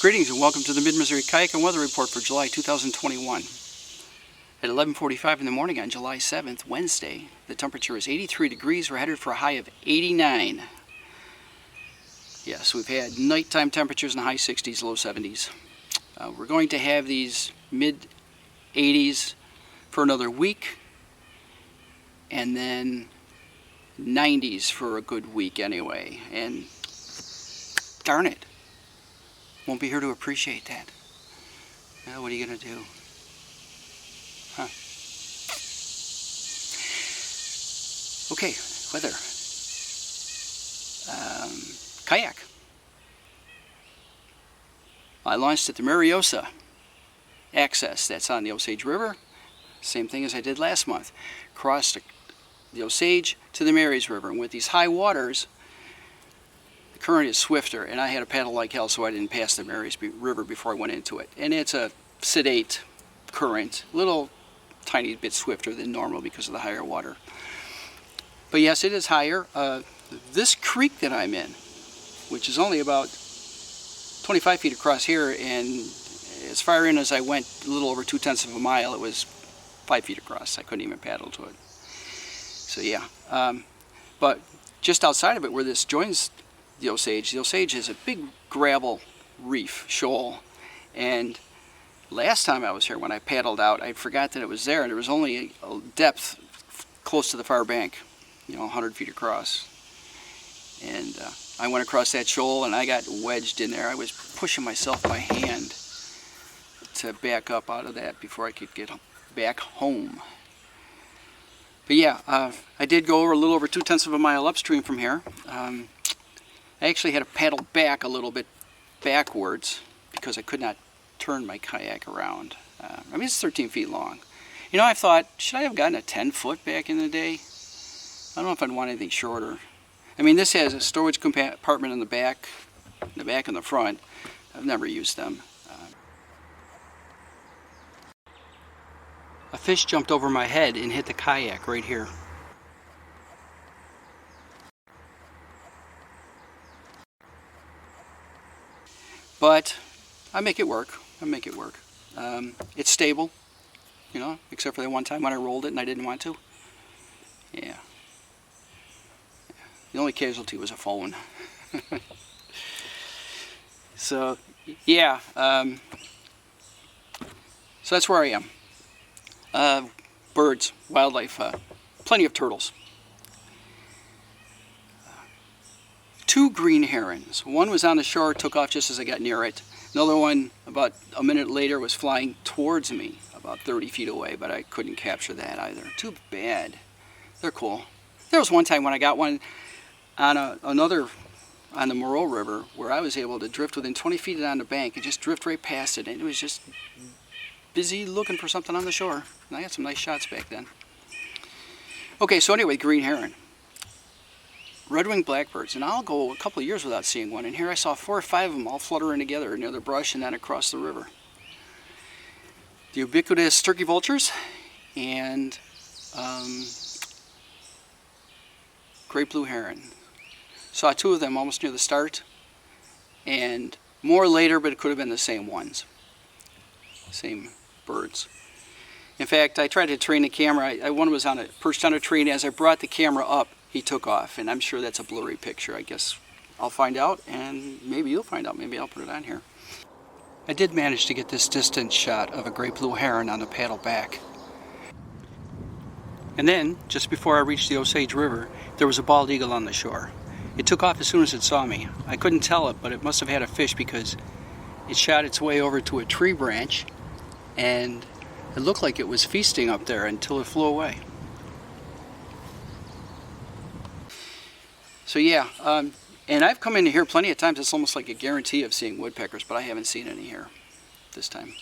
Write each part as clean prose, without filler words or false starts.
Greetings and welcome to the Mid-Missouri Kayak and Weather Report for July 2021. At 11:45 in the morning on July 7th, Wednesday, the temperature is 83 degrees. We're headed for a high of 89. Yes, we've had nighttime temperatures in the high 60s, low 70s. We're going to have these mid-80s for another week, and then 90s for a good week anyway. And darn it, won't be here to appreciate that. Well, what are you going to do? Huh. Okay, weather. Kayak. I launched at the Mariosa access that's on the Osage River. Same thing as I did last month. Crossed the Osage to the Marys River. And with these high waters, the current is swifter, and I had to paddle like hell so I didn't pass the Marys River before I went into it. And it's a sedate current, little tiny bit swifter than normal because of the higher water. But yes, it is higher. This creek that I'm in, which is only about 25 feet across here, and as far in as I went, a little over 2/10 of a mile, it was 5 feet across. I couldn't even paddle to it. So yeah, but just outside of it, where this joins the Osage is a big gravel reef shoal, and last time I was here, when I paddled out, I forgot that it was there, and there was only a depth close to the far bank, 100 feet across. And I went across that shoal and I got wedged in there. I was pushing myself by hand to back up out of that before I could get back home. But yeah, I did go over a little over 2/10 of a mile upstream from here. I actually had to paddle back a little bit backwards because I could not turn my kayak around. I mean, it's 13 feet long. I thought, should I have gotten a 10-foot back in the day? I don't know if I'd want anything shorter. I mean, this has a storage compartment in the back and the front. I've never used them. A fish jumped over my head and hit the kayak right here. But I make it work. It's stable, except for that one time when I rolled it and I didn't want to. Yeah. The only casualty was a phone. So, yeah. So that's where I am. Birds, wildlife, plenty of turtles. 2 green herons. One was on the shore, took off just as I got near it. Another one, about a minute later, was flying towards me, about 30 feet away, but I couldn't capture that either. Too bad. They're cool. There was one time when I got one on on the Moreau River, where I was able to drift within 20 feet on the bank and just drift right past it, and it was just busy looking for something on the shore. And I had some nice shots back then. Okay, so anyway, green heron. Red-winged blackbirds, and I'll go a couple of years without seeing one, and here I saw 4 or 5 of them all fluttering together near the brush and then across the river. The ubiquitous turkey vultures and great blue heron. Saw 2 of them almost near the start, and more later, but it could have been the same ones. Same birds. In fact, I tried to train the camera. One was perched on a tree, and as I brought the camera up, he took off, and I'm sure that's a blurry picture. I guess I'll find out, and maybe you'll find out. Maybe I'll put it on here. I did manage to get this distant shot of a great blue heron on the paddle back. And then, just before I reached the Osage River, there was a bald eagle on the shore. It took off as soon as it saw me. I couldn't tell it, but it must have had a fish because it shot its way over to a tree branch, and it looked like it was feasting up there until it flew away. So yeah, and I've come into here plenty of times. It's almost like a guarantee of seeing woodpeckers, but I haven't seen any here this time.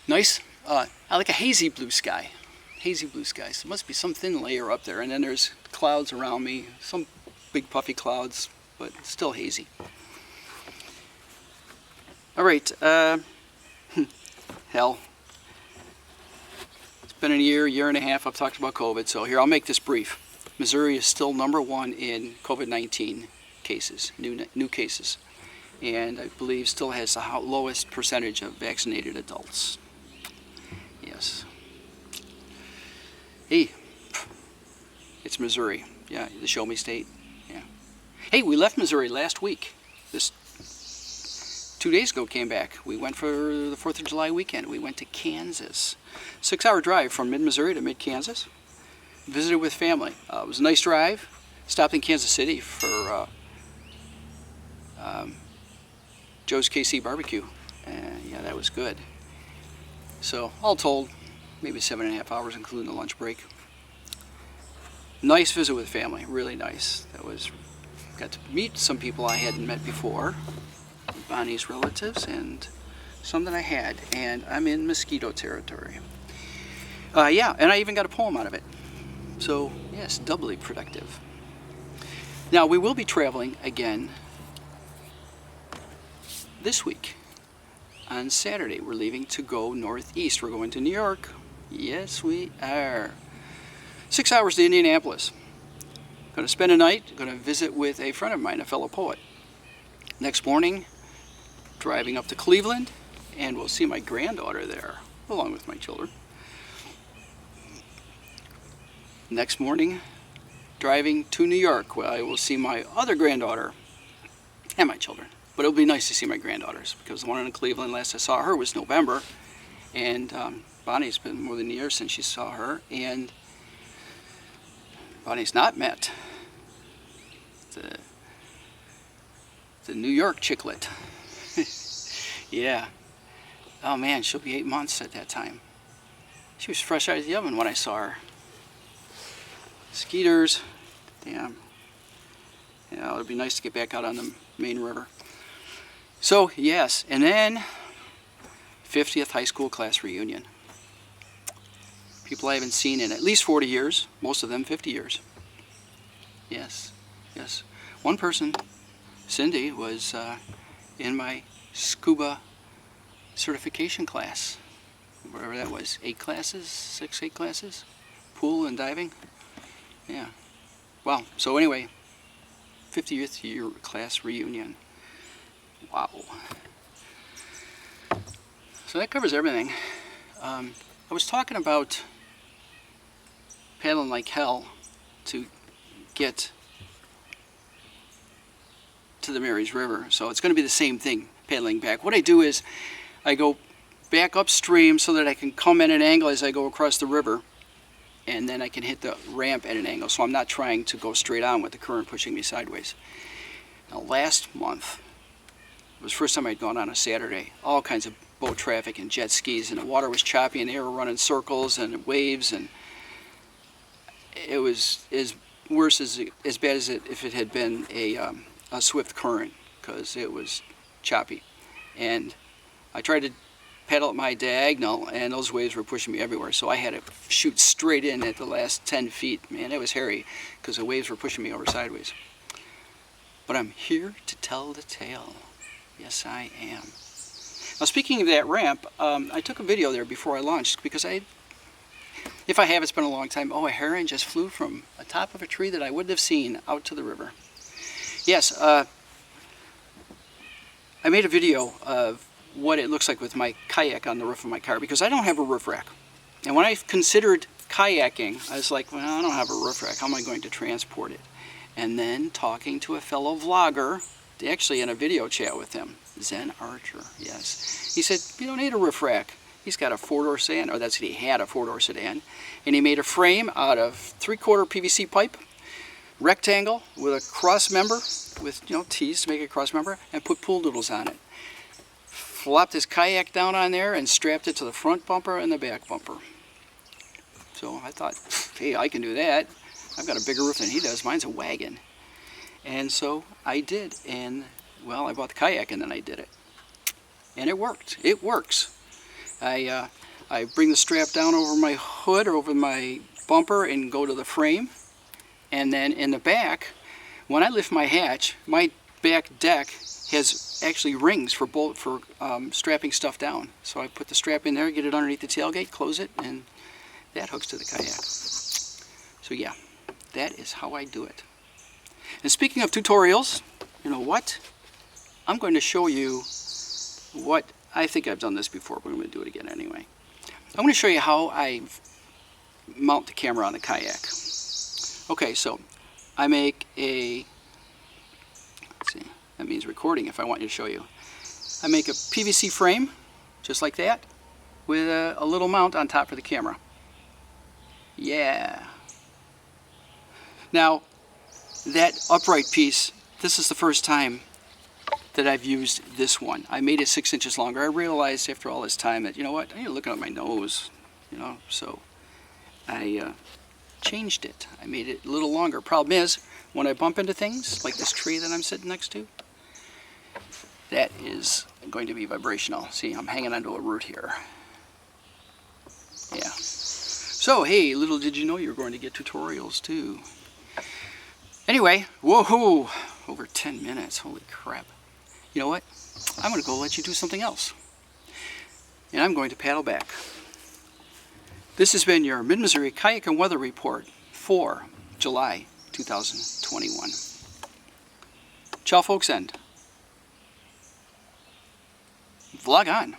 Nice. I like a hazy blue sky. Hazy blue skies. So there must be some thin layer up there, and then there's clouds around me, some big puffy clouds, but still hazy. All right, hell, it's been a year and a half I've talked about COVID, so here, I'll make this brief. Missouri is still #1 in COVID-19 cases, new cases. and I believe still has the lowest percentage of vaccinated adults. Yes. Hey, it's Missouri. Yeah, the Show Me State. Yeah. Hey, we left Missouri last week. This 2 days ago came back. We went for the 4th of July weekend. We went to Kansas. 6-hour drive from mid-Missouri to mid-Kansas. Visited with family. It was a nice drive. Stopped in Kansas City for Joe's KC Barbecue. And yeah, that was good. So all told, maybe 7.5 hours, including the lunch break. Nice visit with family, really nice. Got to meet some people I hadn't met before, Bonnie's relatives, and some that I had. And I'm in mosquito territory. Yeah, and I even got a poem out of it. So yes, doubly productive. Now we will be traveling again this week. On Saturday, we're leaving to go northeast. We're going to New York. Yes, we are. 6 hours to Indianapolis. Going to spend a night. Going to visit with a friend of mine, a fellow poet. Next morning, driving up to Cleveland, and we'll see my granddaughter there, along with my children. Next morning, driving to New York, where I will see my other granddaughter and my children. But it'll be nice to see my granddaughters, because the one in Cleveland, last I saw her was November, and Bonnie's been more than a year since she saw her, and Bonnie's not met the New York chicklet. Yeah. Oh man, she'll be 8 months at that time. She was fresh out of the oven when I saw her. Skeeters. Damn. Yeah, it'd be nice to get back out on the main river. So, yes, and then 50th high school class reunion. People I haven't seen in at least 40 years, most of them 50 years. Yes, yes. One person, Cindy, was in my scuba certification class, whatever that was, 8 classes, 8 classes, pool and diving. Yeah. Wow. So anyway, 50th year class reunion. Wow. So that covers everything. I was talking about paddling like hell to get to the Marys River. So it's going to be the same thing, paddling back. What I do is I go back upstream so that I can come at an angle as I go across the river, and then I can hit the ramp at an angle, so I'm not trying to go straight on with the current pushing me sideways. Now last month, it was the first time I'd gone on a Saturday. All kinds of boat traffic and jet skis, and the water was choppy and they were running circles and waves, and it was as bad as if it had been a swift current, because it was choppy. And I tried to paddle at my diagonal, and those waves were pushing me everywhere, so I had to shoot straight in at the last 10 feet. Man, it was hairy, because the waves were pushing me over sideways. But I'm here to tell the tale. Yes, I am. Now, speaking of that ramp, I took a video there before I launched, because if I have, it's been a long time. Oh, a heron just flew from the top of a tree that I wouldn't have seen out to the river. Yes, I made a video of what it looks like with my kayak on the roof of my car, because I don't have a roof rack. And when I considered kayaking, I was like, well, I don't have a roof rack. How am I going to transport it? And then talking to a fellow vlogger, actually in a video chat with him, Zen Archer, yes. He said, you don't need a roof rack. He's got a 4-door sedan, or that's what he had, a 4-door sedan. And he made a frame out of 3/4 PVC pipe, rectangle with a cross member, with T's to make a cross member, and put pool noodles on it. Flopped his kayak down on there and strapped it to the front bumper and the back bumper. So I thought, hey, I can do that. I've got a bigger roof than he does. Mine's a wagon. And so I did. And, well, I bought the kayak and then I did it. And it worked. It works. I bring the strap down over my hood or over my bumper and go to the frame. And then in the back, when I lift my hatch, my back deck has actually rings for strapping stuff down. So I put the strap in there, get it underneath the tailgate, close it, and that hooks to the kayak. So yeah, that is how I do it. And speaking of tutorials, you know what? I'm going to show you what, I think I've done this before, but I'm going to do it again anyway. I'm going to show you how I mount the camera on the kayak. Okay, so I make a, let's see, that means recording if I want you to show you. I make a PVC frame, just like that, with a little mount on top for the camera. Yeah. Now, that upright piece, this is the first time that I've used this one. I made it 6 inches longer. I realized after all this time that, you know what, I need to look at my nose, you know, so I changed it. I made it a little longer. Problem is, when I bump into things, like this tree that I'm sitting next to, that is going to be vibrational. See, I'm hanging onto a root here. Yeah. So, hey, little did you know you're going to get tutorials too. Anyway, whoa, over 10 minutes, holy crap. You know what? I'm going to go let you do something else. And I'm going to paddle back. This has been your Mid-Missouri Kayak and Weather Report for July 2021. Ciao folks, and vlog on.